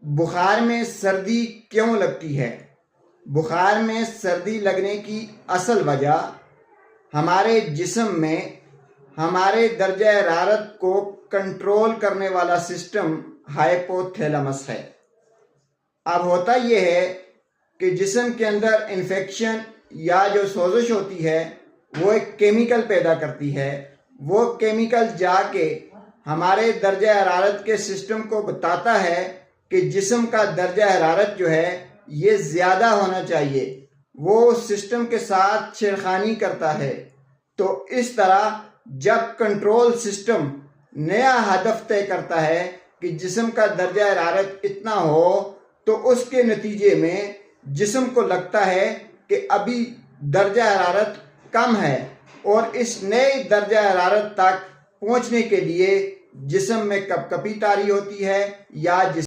بخار میں سردی کیوں لگتی ہے؟ بخار میں سردی لگنے کی اصل وجہ ہمارے جسم میں ہمارے درجہ حرارت کو کنٹرول کرنے والا سسٹم ہائپوتھیلمس ہے۔ اب ہوتا یہ ہے کہ جسم کے اندر انفیکشن یا جو سوزش ہوتی ہے وہ ایک کیمیکل پیدا کرتی ہے۔ وہ کیمیکل جا کے ہمارے درجہ حرارت کے سسٹم کو بتاتا ہے کہ جسم کا درجہ حرارت جو ہے یہ زیادہ ہونا چاہیے۔ وہ سسٹم کے ساتھ چھیڑخانی کرتا ہے۔ تو اس طرح جب کنٹرول سسٹم نیا ہدف طے کرتا ہے کہ جسم کا درجہ حرارت اتنا ہو، تو اس کے نتیجے میں جسم کو لگتا ہے کہ ابھی درجہ حرارت کم ہے، اور اس نئے درجہ حرارت تک پہنچنے کے لیے جسم میں کپکپی طاری ہوتی ہے یا